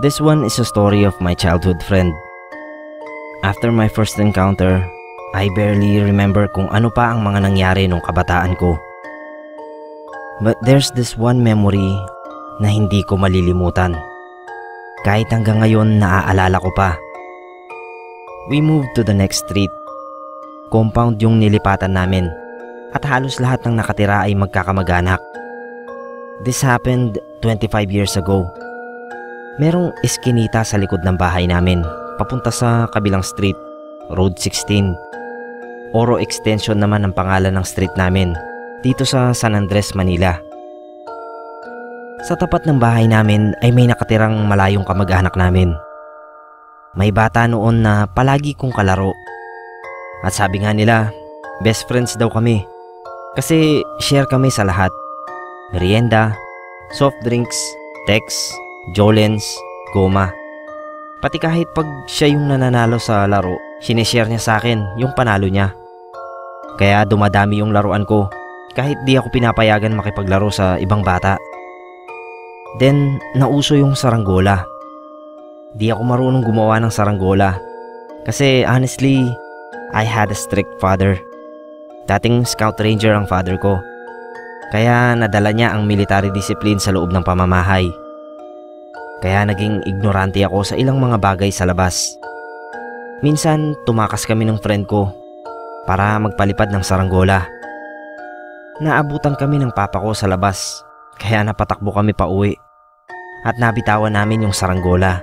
This one is a story of my childhood friend. After my first encounter, I barely remember kung ano pa ang mga nangyari nung kabataan ko. But there's this one memory na hindi ko malilimutan. Kahit hanggang ngayon naaalala ko pa. We moved to the next street. Compound yung nilipatan namin at halos lahat ng nakatira ay magkakamag-anak. This happened 25 years ago. Merong eskinita sa likod ng bahay namin, papunta sa kabilang street, Road 16. Oro Extension naman ang pangalan ng street namin, dito sa San Andres, Manila. Sa tapat ng bahay namin ay may nakatirang malayong kamag-anak namin. May bata noon na palagi kong kalaro. At sabi nga nila, best friends daw kami. Kasi share kami sa lahat. Merienda, soft drinks, text, Jolens, goma. Pati kahit pag siya yung nananalo sa laro, sinishare niya sa akin yung panalo niya. Kaya dumadami yung laruan ko kahit di ako pinapayagan makipaglaro sa ibang bata. Then, nauso yung saranggola. Di ako marunong gumawa ng saranggola. Kasi honestly, I had a strict father. Dating scout ranger ang father ko. Kaya nadala niya ang military discipline sa loob ng pamamahay. Kaya naging ignorante ako sa ilang mga bagay sa labas. Minsan tumakas kami ng friend ko para magpalipad ng saranggola. Naabutan kami ng papa ko sa labas, kaya napatakbo kami pa uwi. At nabitawan namin yung saranggola.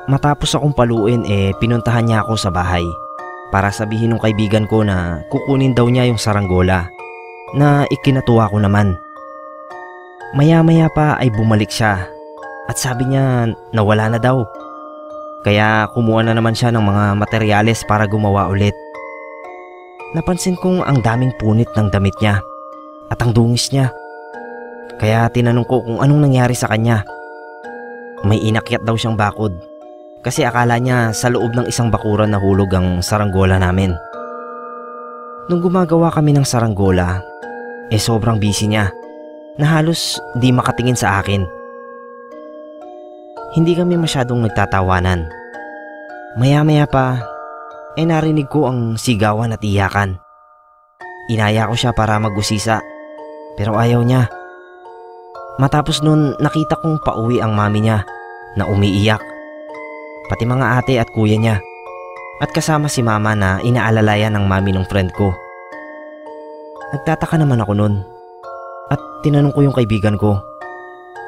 Matapos akong paluin pinuntahan niya ako sa bahay para sabihin ng kaibigan ko na kukunin daw niya yung saranggola, na ikinatuwa ko naman. Maya-maya pa ay bumalik siya at sabi niya nawala na daw. Kaya kumuha na naman siya ng mga materyales para gumawa ulit. Napansin kong ang daming punit ng damit niya at ang dungis niya. Kaya tinanong ko kung anong nangyari sa kanya. May inakyat daw siyang bakod kasi akala niya sa loob ng isang bakuran nahulog ang saranggola namin. Nung gumagawa kami ng saranggola, sobrang busy niya na halos di makatingin sa akin. Hindi kami masyadong nagtatawanan. Maya-maya pa, narinig ko ang sigawan at iyakan. Inaya ko siya para mag-usisa, pero ayaw niya. Matapos nun, nakita kong pauwi ang mami niya na umiiyak. Pati mga ate at kuya niya. At kasama si mama na inaalalayan ng mami ng friend ko. Nagtataka naman ako nun. At tinanong ko yung kaibigan ko.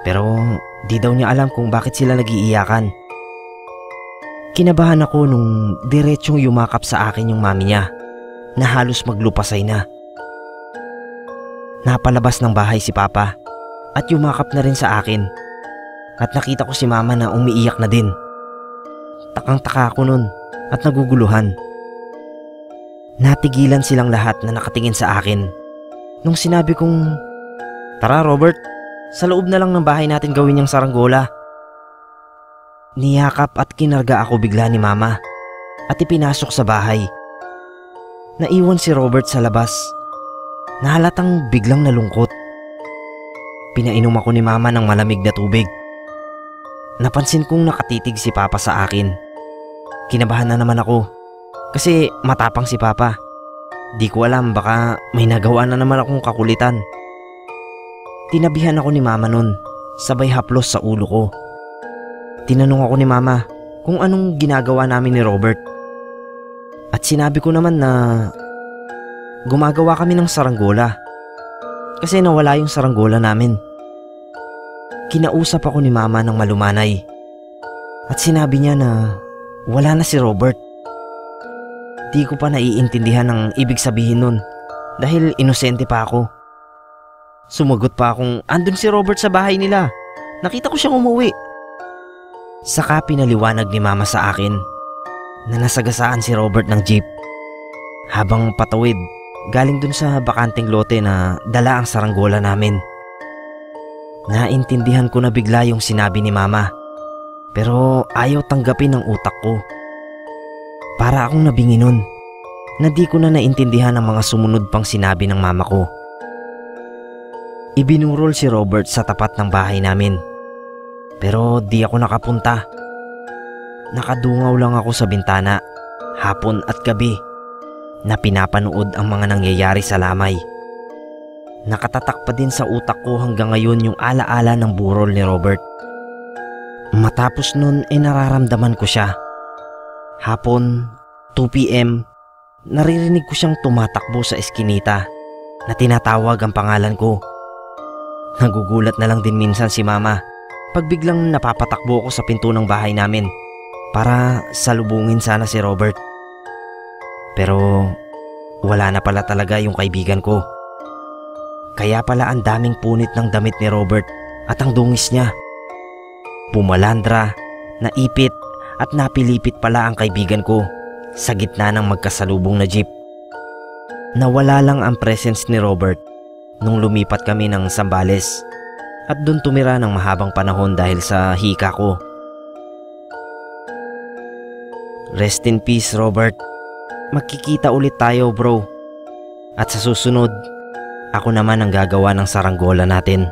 Pero di daw niya alam kung bakit sila nag-iiyakan. Kinabahan ako nung diretsong yumakap sa akin yung mami niya na halos maglupasay na. Napalabas ng bahay si papa at yumakap na rin sa akin. At nakita ko si mama na umiiyak na din. Takang-taka ako nun at naguguluhan. Natigilan silang lahat na nakatingin sa akin nung sinabi kong, "Tara Robert, sa loob na lang ng bahay natin gawin yung saranggola." Niyakap at kinarga ako bigla ni mama at ipinasok sa bahay. Naiwan si Robert sa labas na halatang biglang nalungkot. Pinainom ako ni mama ng malamig na tubig. Napansin kong nakatitig si papa sa akin. Kinabahan na naman ako kasi matapang si papa. Di ko alam, baka may nagawa na naman akong kakulitan. Tinabihan ako ni mama nun, sabay haplos sa ulo ko. Tinanong ako ni mama kung anong ginagawa namin ni Robert. At sinabi ko naman na gumagawa kami ng saranggola kasi nawala yung saranggola namin. Kinausap ako ni mama ng malumanay at sinabi niya na wala na si Robert. Di ko pa naiintindihan ang ibig sabihin nun dahil inosente pa ako. Sumagot pa akong andun si Robert sa bahay nila. Nakita ko siyang umuwi. Saka pinaliwanag ni mama sa akin na nasagasaan si Robert ng jeep. Habang patawid, galing dun sa bakanting lote na dala ang saranggola namin. Naintindihan ko na bigla yung sinabi ni mama, pero ayaw tanggapin ng utak ko. Para akong nabingi nun, na di ko na naintindihan ang mga sumunod pang sinabi ng mama ko. Ibinurol si Robert sa tapat ng bahay namin. Pero di ako nakapunta. Nakadungaw lang ako sa bintana, hapon at gabi, na pinapanood ang mga nangyayari sa lamay. Nakatatak pa din sa utak ko hanggang ngayon yung alaala ng burol ni Robert. Matapos nun nararamdaman ko siya. Hapon, 2 p.m, naririnig ko siyang tumatakbo sa eskinita na tinatawag ang pangalan ko. Nagugulat na lang din minsan si Mama pag biglang napapatakbo ako sa pinto ng bahay namin para salubungin sana si Robert. Pero wala na pala talaga yung kaibigan ko. Kaya pala ang daming punit ng damit ni Robert at ang dungis niya. Pumalandra, naipit at napilipit pala ang kaibigan ko sa gitna ng magkasalubong na jeep. Nawala lang ang presence ni Robert nung lumipat kami ng Zambales at doon tumira ng mahabang panahon dahil sa hika ko. Rest in peace, Robert. Magkikita ulit tayo, bro. At sa susunod, ako naman ang gagawa ng saranggola natin.